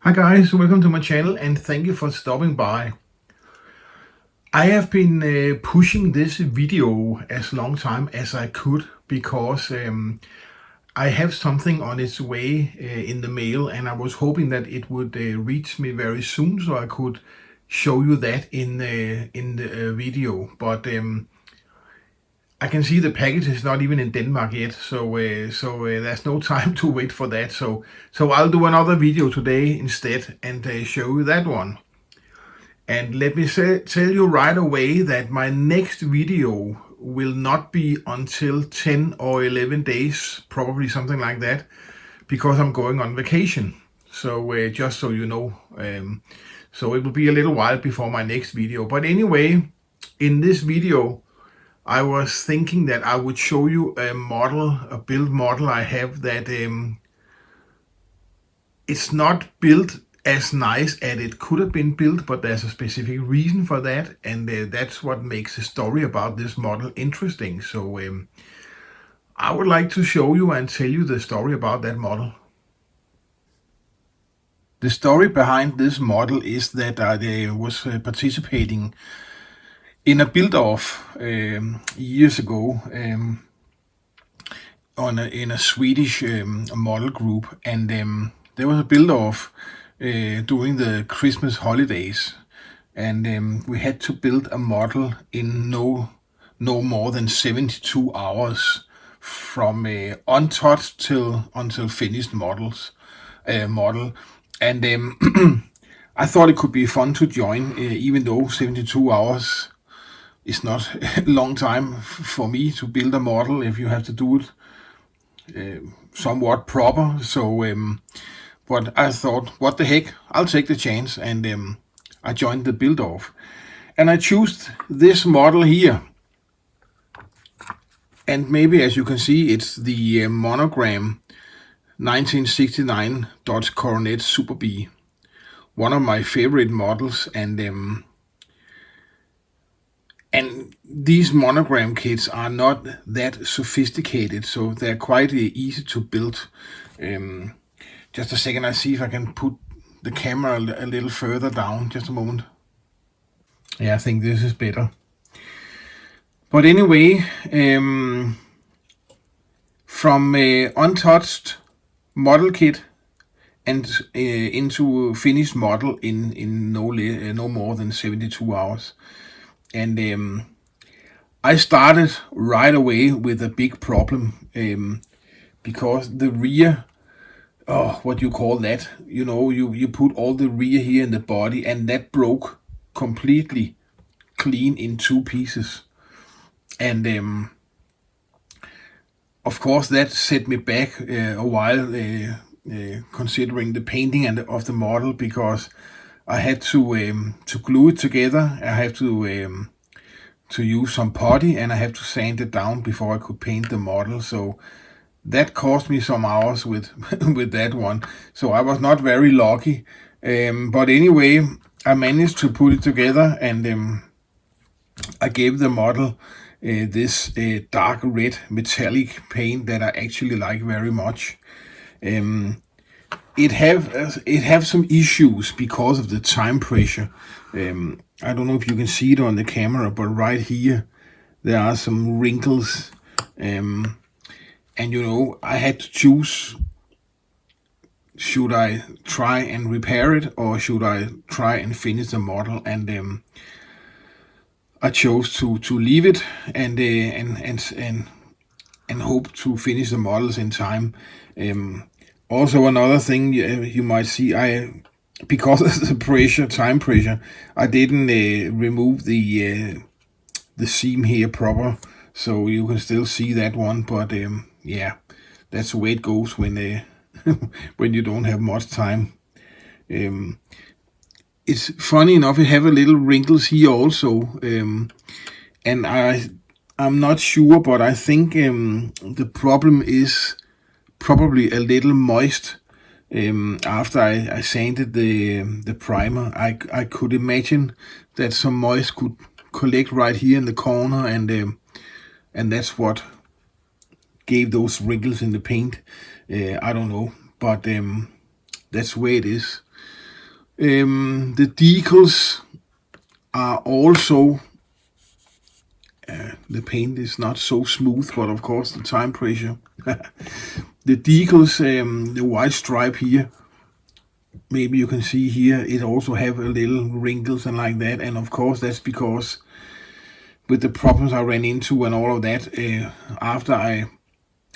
Hi guys, welcome to my channel and thank you for stopping by. I have been pushing this video as long time as I could because I have something on its way in the mail, and I was hoping that it would reach me very soon so I could show you that in the video. But I can see the package is not even in Denmark yet, so there's no time to wait for that. So I'll do another video today instead and show you that one. And let me tell you right away that my next video will not be until 10 or 11 days, probably something like that, because I'm going on vacation. So just so you know, so it will be a little while before my next video. But anyway, in this video, I was thinking that I would show you a build model I have that it's not built as nice as it could have been built, but there's a specific reason for that, and that's what makes the story about this model interesting. So I would like to show you and tell you the story about that model. The story behind this model is that I was participating in a build-off years ago in a Swedish model group, and there was a build-off during the Christmas holidays, and we had to build a model in no more than 72 hours from untouched until finished model. And I thought it could be fun to join, even though 72 hours is not a long time for me to build a model if you have to do it somewhat proper. So but I thought, what the heck, I'll take the chance, and I joined the build-off. And I chose this model here. And maybe as you can see, it's the monogram 1969 Dodge Coronet Super B. One of my favorite models, and these monogram kits are not that sophisticated, so they're quite easy to build. Just a second, I see if I can put the camera a little further down. Just a moment. Yeah, I think this is better. But anyway, from untouched model kit and into finished model in no more than 72 hours. And I started right away with a big problem because the rear, what you call that, you put all the rear here in the body, and that broke completely clean in two pieces. And of course that set me back a while considering the painting of the model, because I had to glue it together. I have to use some putty, and I have to sand it down before I could paint the model. So that cost me some hours with with that one. So I was not very lucky. But anyway, I managed to put it together, and I gave the model this dark red metallic paint that I actually like very much. It have some issues because of the time pressure. I don't know if you can see it on the camera, but right here there are some wrinkles, and I had to choose, should I try and repair it or should I try and finish the model? And I chose to leave it and hope to finish the models in time. Also, another thing you might see, because of the time pressure, I didn't remove the seam here proper, so you can still see that one. But yeah, that's the way it goes when when you don't have much time. It's funny enough, it have a little wrinkles here also, and I'm not sure, but I think the problem is probably a little moist. After I sanded the primer, I could imagine that some moist could collect right here in the corner, and that's what gave those wrinkles in the paint. I don't know, but that's the way it is. The decals are also, the paint is not so smooth, but of course the time pressure. The decals, the white stripe here, maybe you can see here, it also have a little wrinkles and like that, and of course that's because with the problems I ran into and all of that, after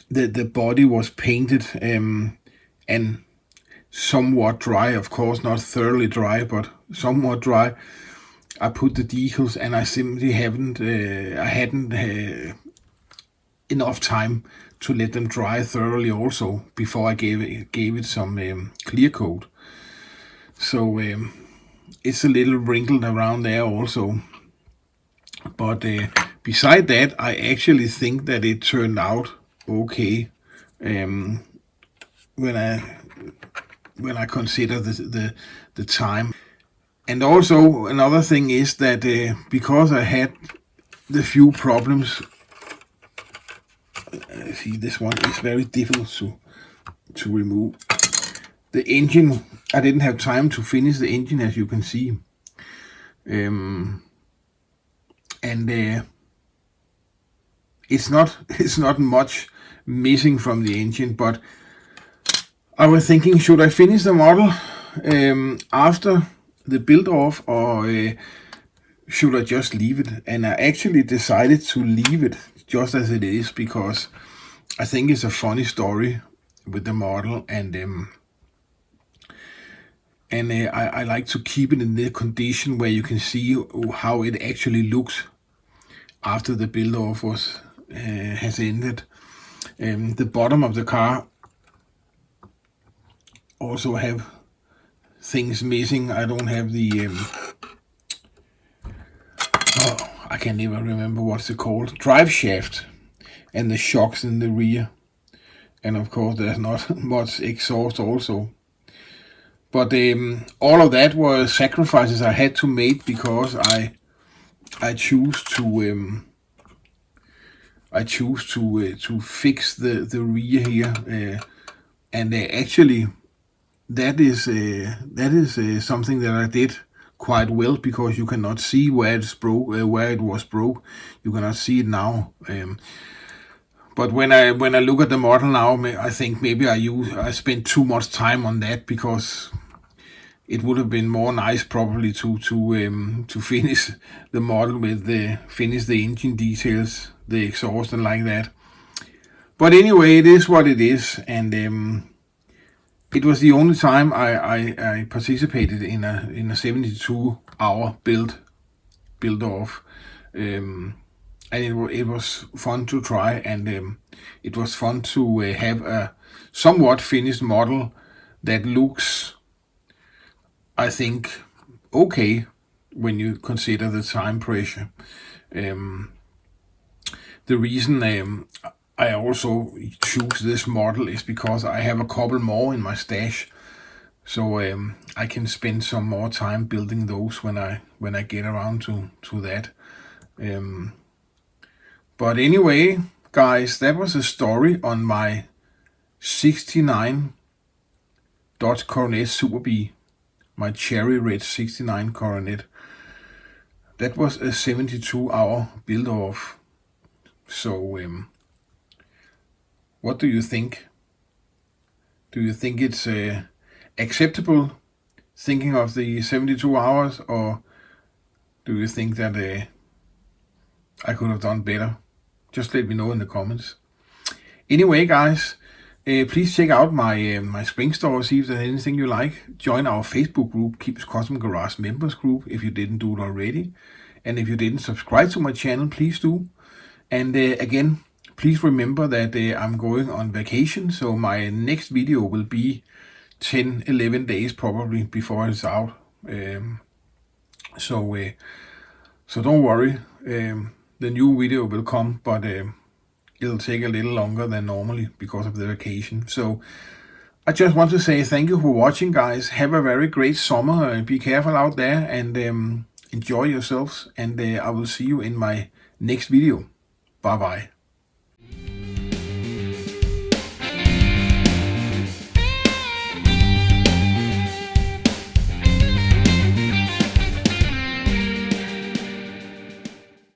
the body was painted and somewhat dry, of course not thoroughly dry, but somewhat dry, I put the decals, and I simply hadn't enough time to let them dry thoroughly also before I gave it some clear coat. So it's a little wrinkled around there also. But beside that, I actually think that it turned out okay when I consider the time. And also another thing is that because I had the few problems, see, this one is very difficult to remove. The engine, I didn't have time to finish the engine, as you can see. And it's not much missing from the engine, but I was thinking, should I finish the model after the build off, or should I just leave it? And I actually decided to leave it just as it is, because I think it's a funny story with the model, and I like to keep it in the condition where you can see how it actually looks after the build off has ended. The bottom of the car also have things missing. I don't have the I can't even remember what's it called, drive shaft, and the shocks in the rear, and of course there's not much exhaust also. But all of that were sacrifices I had to make because I choose to fix the rear here, and actually that is something that I did quite well, because you cannot see where it's broke, where it was broke. You cannot see it now. But when I look at the model now, I think maybe I spent too much time on that, because it would have been more nice probably to finish the model with finish the engine details, the exhaust and like that. But anyway, it is what it is, and it was the only time I participated in a 72-hour build off, and it was fun to try, and it was fun to have a somewhat finished model that looks, I think, okay when you consider the time pressure. The reason I also choose this model is because I have a couple more in my stash, so I can spend some more time building those when I get around to that. But anyway, guys, that was a story on my 69 Dodge Coronet Super B, my cherry red 69 Coronet. That was a 72-hour build off. So what do you think? Do you think it's acceptable, thinking of the 72 hours, or do you think that I could have done better? Just let me know in the comments. Anyway, guys, please check out my spring store, see if there's anything you like. Join our Facebook group, Keeps Custom Garage Members Group, if you didn't do it already. And if you didn't subscribe to my channel, please do. And again, please remember that I'm going on vacation, so my next video will be 10-11 days probably before it's out. So don't worry, the new video will come, but it'll take a little longer than normally because of the vacation. So I just want to say thank you for watching, guys. Have a very great summer. Be careful out there, and enjoy yourselves. And I will see you in my next video. Bye bye.